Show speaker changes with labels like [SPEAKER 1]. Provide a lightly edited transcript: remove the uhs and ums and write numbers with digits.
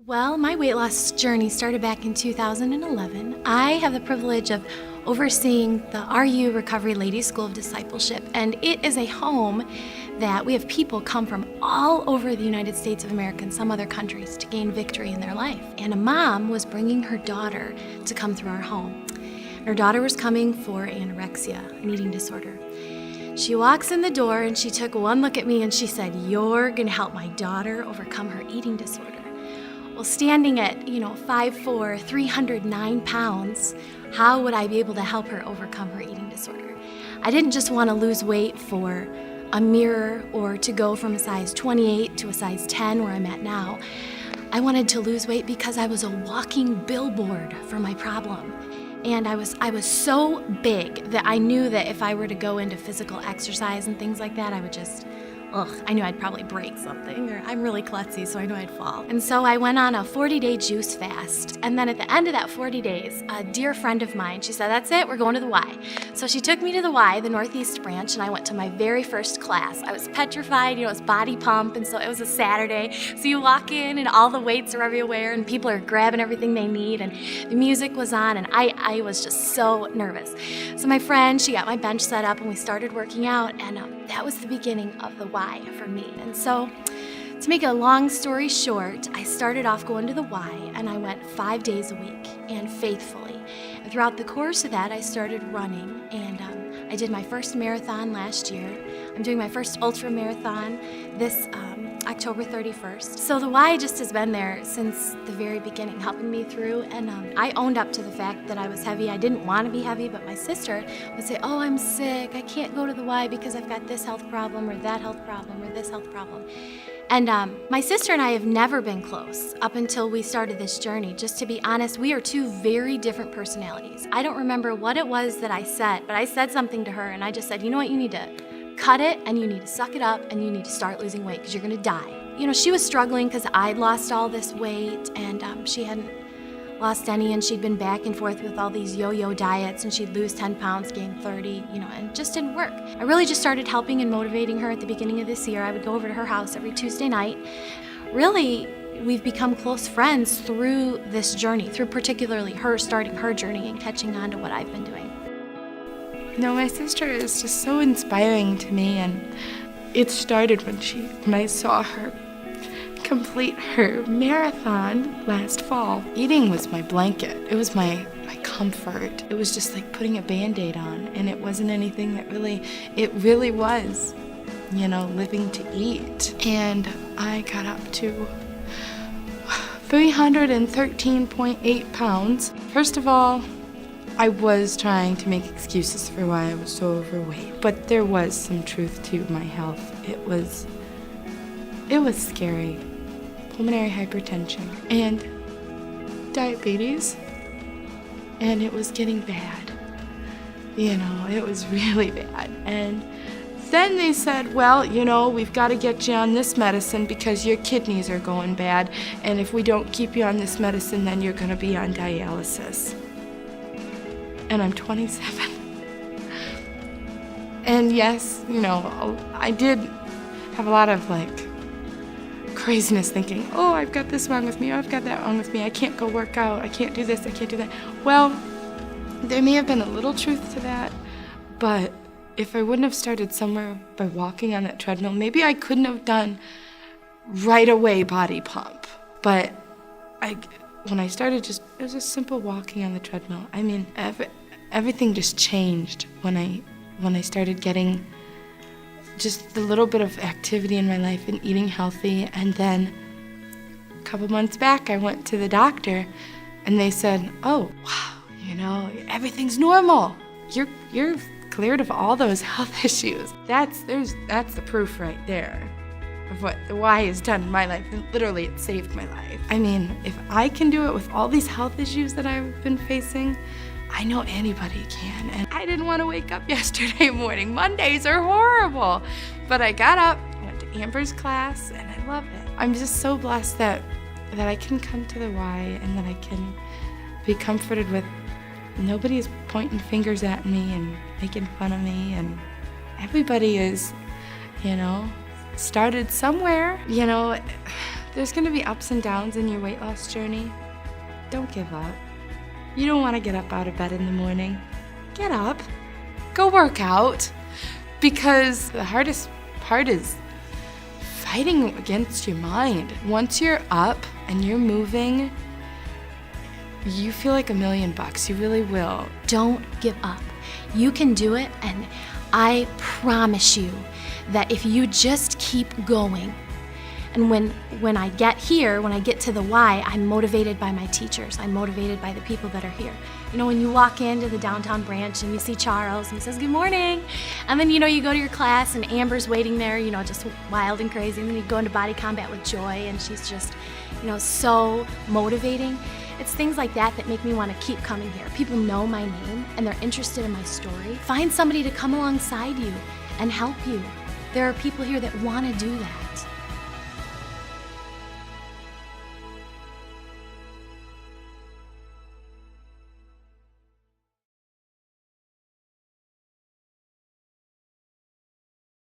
[SPEAKER 1] Well, my weight loss journey started back in 2011. I have the privilege of overseeing the RU Recovery Ladies School of Discipleship, and it is a home that we have people come from all over the United States of America and some other countries to gain victory in their life. And a mom was bringing her daughter to come through our home. Her daughter was coming for anorexia, an eating disorder. She walks in the door and she took one look at me and she said, "You're gonna help my daughter overcome her eating disorder." Well, standing at, 5'4", 309 pounds, how would I be able to help her overcome her eating disorder? I didn't just want to lose weight for a mirror or to go from a size 28 to a size 10 where I'm at now. I wanted to lose weight because I was a walking billboard for my problem. And I was so big that I knew that if I were to go into physical exercise and things like that, I would just, I knew I'd probably break something, or I'm really klutzy, so I knew I'd fall. And so I went on a 40-day juice fast. And then at the end of that 40 days, a dear friend of mine, she said, "That's it, we're going to the Y." So she took me to the Y, the Northeast branch, and I went to my very first class. I was petrified, it was body pump, and so it was a Saturday. So you walk in and all the weights are everywhere and people are grabbing everything they need and the music was on and I was just so nervous. So my friend, she got my bench set up and we started working out, and that was the beginning of the Y for me. And so, to make a long story short, I started off going to the Y and I went 5 days a week and faithfully. And throughout the course of that, I started running, and I did my first marathon last year. I'm doing my first ultra marathon this October 31st. So the Y just has been there since the very beginning, helping me through, and I owned up to the fact that I was heavy. I didn't want to be heavy, but my sister would say, "Oh, I'm sick, I can't go to the Y because I've got this health problem or that health problem or this health problem." And my sister and I have never been close up until we started this journey. Just to be honest, we are two very different personalities. I don't remember what it was that I said, but I said something to her and I just said, "You know what, you need to cut it and you need to suck it up and you need to start losing weight because you're gonna die." She was struggling because I'd lost all this weight and she hadn't lost any, and she'd been back and forth with all these yo-yo diets, and she'd lose 10 pounds, gain 30, and it just didn't work. I really just started helping and motivating her at the beginning of this year. I would go over to her house every Tuesday night. Really, we've become close friends through this journey, through particularly her starting her journey and catching on to what I've been doing.
[SPEAKER 2] No, my sister is just so inspiring to me, and it started when I saw her complete her marathon last fall. Eating was my blanket. It was my comfort. It was just like putting a Band-Aid on, and it wasn't anything that it really was, living to eat. And I got up to 313.8 pounds. First of all, I was trying to make excuses for why I was so overweight, but there was some truth to my health. It was scary. Pulmonary hypertension and diabetes, and it was getting bad. It was really bad. And then they said, "Well, we've got to get you on this medicine because your kidneys are going bad, and if we don't keep you on this medicine, then you're going to be on dialysis." And I'm 27. And yes, I did have a lot of craziness thinking, "Oh, I've got this wrong with me, oh, I've got that wrong with me, I can't go work out, I can't do this, I can't do that." Well, there may have been a little truth to that, but if I wouldn't have started somewhere by walking on that treadmill, maybe I couldn't have done right away body pump. But when I started, it was just simple walking on the treadmill. I mean, everything just changed when I started getting just a little bit of activity in my life and eating healthy. And then a couple months back, I went to the doctor and they said, "Oh, wow, everything's normal. You're cleared of all those health issues." That's the proof right there of what the Y has done in my life. And literally, it saved my life. I mean, if I can do it with all these health issues that I've been facing, I know anybody can. And I didn't want to wake up yesterday morning. Mondays are horrible. But I got up, went to Amber's class, and I love it. I'm just so blessed that I can come to the Y and that I can be comforted with nobody's pointing fingers at me and making fun of me. And everybody is, started somewhere. There's gonna be ups and downs in your weight loss journey. Don't give up. You don't wanna get up out of bed in the morning. Get up, go work out, because the hardest part is fighting against your mind. Once you're up and you're moving, you feel like $1,000,000, you really will.
[SPEAKER 1] Don't give up. You can do it, and I promise you that if you just keep going, and when I get here, when I get to the Y, I'm motivated by my teachers. I'm motivated by the people that are here. You know, when you walk into the downtown branch and you see Charles and he says, "Good morning," and then, you know, you go to your class and Amber's waiting there, you know, just wild and crazy, and then you go into body combat with Joy and she's just, you know, so motivating. It's things like that that make me want to keep coming here. People know my name and they're interested in my story. Find somebody to come alongside you and help you. There are people here that want to do that.